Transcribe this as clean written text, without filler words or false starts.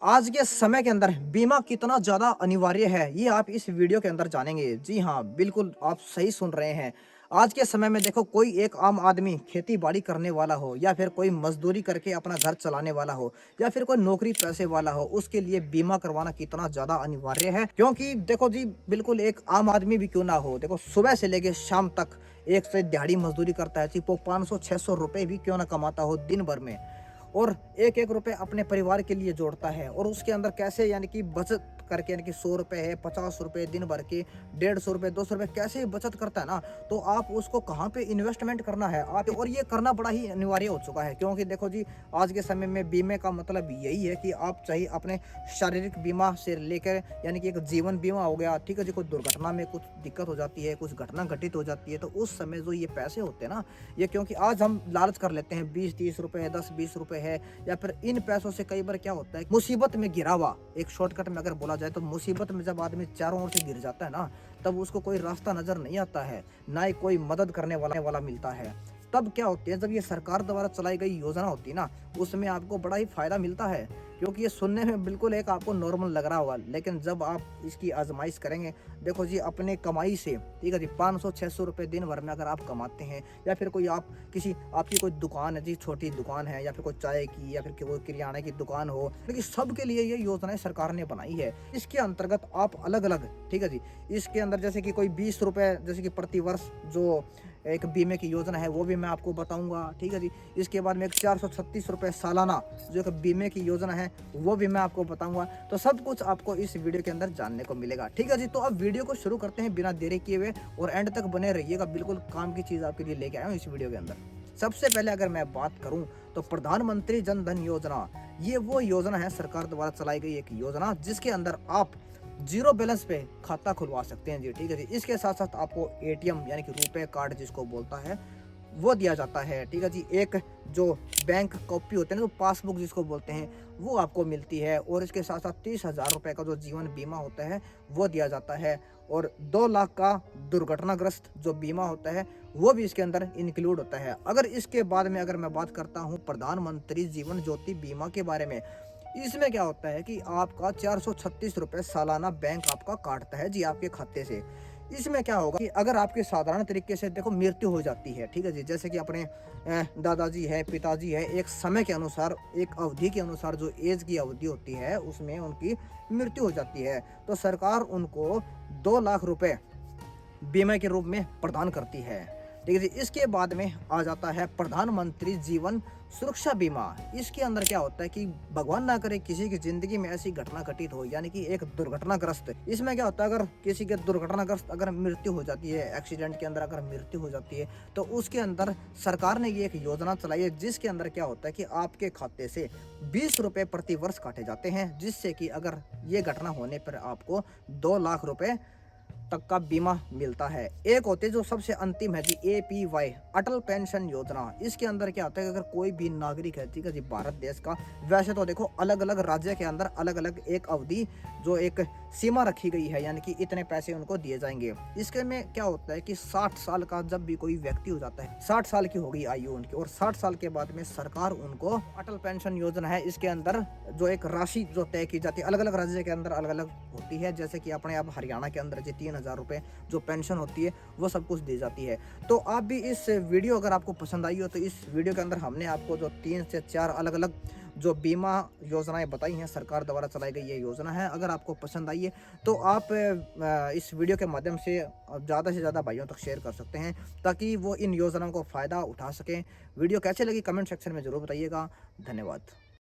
आज के समय के अंदर बीमा कितना ज़्यादा अनिवार्य है, ये आप इस वीडियो के अंदर जानेंगे। जी हाँ, बिल्कुल आप सही सुन रहे हैं। आज के समय में देखो कोई एक आम आदमी खेती-बाड़ी करने वाला हो या फिर कोई मज़दूरी करके अपना घर चलाने वाला हो या फिर कोई नौकरी पैसे वाला हो, उसके लिए बीमा करवाना कितना ज़्यादा अनिवार्य है। क्योंकि देखो जी, बिल्कुल एक आम आदमी भी क्यों ना हो, देखो सुबह से लेके शाम तक एक से दिहाड़ी मज़दूरी करता है, चाहे वो 500-600 रुपए भी क्यों ना कमाता हो दिन भर में। और एक-एक रुपए अपने परिवार के लिए जोड़ता है और उसके अंदर कैसे यानी कि बचत करके यानी कि 100 रुपए है, 50 रुपए दिन भर के, 150 रुपए, 200 रुपए कैसे बचत करता है ना, तो आप उसको कहाँ पे इन्वेस्टमेंट करना है आप, और ये करना बड़ा ही अनिवार्य हो चुका है। क्योंकि देखो जी, आज के समय में बीमे का मतलब यही है कि आप चाहे अपने शारीरिक बीमा से लेकर यानी कि एक जीवन बीमा हो गया, ठीक है जी, कोई दुर्घटना में कुछ दिक्कत हो जाती है, कुछ घटना घटित हो जाती है, तो उस समय जो ये पैसे होते हैं ना, ये क्योंकि आज हम लालच कर लेते हैं 20-30 रुपए, 10-20 रुपए है, या फिर इन पैसों से कई बार क्या होता है, मुसीबत में गिरा हुआ, एक शॉर्टकट में अगर बोला जाए तो मुसीबत में जब आदमी चारों ओर से गिर जाता है ना, तब उसको कोई रास्ता नजर नहीं आता है, ना ही कोई मदद करने वाला मिलता है। तब क्या होती है, जब ये सरकार द्वारा चलाई गई योजना होती है ना, उसमें आपको बड़ा ही फायदा मिलता है। क्योंकि ये सुनने में बिल्कुल एक आपको नॉर्मल लग रहा होगा, लेकिन जब आप इसकी आजमाइश करेंगे, देखो जी, अपने कमाई से, ठीक है जी, 500-600 रुपए दिन भर में अगर आप कमाते हैं, या फिर कोई आप किसी आपकी कोई दुकान है जी, छोटी दुकान है, या फिर कोई चाय की या फिर कोई किराने की दुकान हो, लेकिन सबके लिए ये योजनाएं सरकार ने बनाई है। इसके अंतर्गत आप अलग अलग, ठीक है जी, इसके अंदर जैसे कि कोई 20 रुपए जैसे कि प्रति वर्ष जो एक बीमे की योजना है, वो भी मैं आपको बताऊंगा, ठीक है जी। इसके बाद में एक 436 रुपए सालाना जो एक बीमे की योजना है, वो भी मैं आपको बताऊंगा। तो सब कुछ आपको इस वीडियो के अंदर जानने को मिलेगा, ठीक है जी। तो अब वीडियो को शुरू करते हैं बिना देरी किए हुए, और एंड तक बने रहिएगा, बिल्कुल काम की चीज़ आपके लिए लेके आया हूँ इस वीडियो के अंदर। सबसे पहले अगर मैं बात करूं तो प्रधानमंत्री जन धन योजना, ये वो योजना है सरकार द्वारा चलाई गई एक योजना, जिसके अंदर आप जीरो बैलेंस पे खाता खुलवा सकते हैं जी, ठीक है जी। इसके साथ साथ आपको एटीएम यानी कि रुपए कार्ड जिसको बोलता है, वो दिया जाता है, ठीक है जी। एक जो बैंक कॉपी होते हैं ना, जो पासबुक जिसको बोलते हैं, वो आपको मिलती है। और इसके साथ साथ 30,000 रुपए का जो जीवन बीमा होता है, वो दिया जाता है। और 2 लाख का दुर्घटनाग्रस्त जो बीमा होता है, वो भी इसके अंदर इंक्लूड होता है। अगर इसके बाद में अगर मैं बात करता हूँ प्रधानमंत्री जीवन ज्योति बीमा के बारे में, इसमें क्या होता है कि आपका 436 रुपए सालाना बैंक आपका काटता है जी आपके खाते से। इसमें क्या होगा कि अगर आपके साधारण तरीके से देखो मृत्यु हो जाती है, ठीक है जी, जैसे कि अपने दादाजी है, पिताजी है, एक समय के अनुसार, एक अवधि के अनुसार, जो एज की अवधि होती है उसमें उनकी मृत्यु हो जाती है, तो सरकार उनको 2 लाख रुपए बीमा के रूप में प्रदान करती है, ठीक है जी। इसके बाद में आ जाता है प्रधानमंत्री जीवन सुरक्षा बीमा। इसके अंदर क्या होता है कि भगवान ना करे किसी की जिंदगी में ऐसी घटना घटित हो, यानी कि एक दुर्घटनाग्रस्त, इसमें क्या होता है, अगर किसी के दुर्घटनाग्रस्त अगर मृत्यु हो जाती है, एक्सीडेंट के अंदर अगर मृत्यु हो जाती है, तो उसके अंदर सरकार ने ये एक योजना चलाई है, जिसके अंदर क्या होता है कि आपके खाते से 20 रुपए प्रति वर्ष काटे जाते हैं, जिससे कि अगर ये घटना होने पर आपको 2 लाख रुपए तक का बीमा मिलता है। एक होते जो सबसे अंतिम है जी, एपीवाई, अटल पेंशन योजना। इसके अंदर क्या होता है कि अगर कोई भी नागरिक है, ठीक है जी, भारत देश का, वैसे तो देखो अलग अलग राज्य के अंदर अलग अलग एक अवधि, जो एक सीमा रखी गई है, यानी कि इतने पैसे उनको दिए जाएंगे। इसके में क्या होता है कि 60 साल का जब भी कोई व्यक्ति हो जाता है, 60 साल की हो गई आयु उनकी, और 60 साल के बाद में सरकार उनको, अटल पेंशन योजना है, इसके अंदर जो एक राशि जो तय की जाती है, अलग अलग राज्य के अंदर अलग अलग होती है। जैसे कि अपने आप हरियाणा के अंदर जी 3,000 रुपए जो पेंशन होती है, वो सब कुछ दी जाती है। तो आप भी इस वीडियो अगर आपको पसंद आई हो, तो इस वीडियो के अंदर हमने आपको जो 3 से 4 अलग अलग जो बीमा योजनाएं बताई हैं, सरकार द्वारा चलाई गई ये योजना है, अगर आपको पसंद आई है तो आप इस वीडियो के माध्यम से ज़्यादा से ज़्यादा भाइयों तक शेयर कर सकते हैं, ताकि वो इन योजनाओं को फ़ायदा उठा सकें। वीडियो कैसे लगी कमेंट सेक्शन में ज़रूर बताइएगा। धन्यवाद।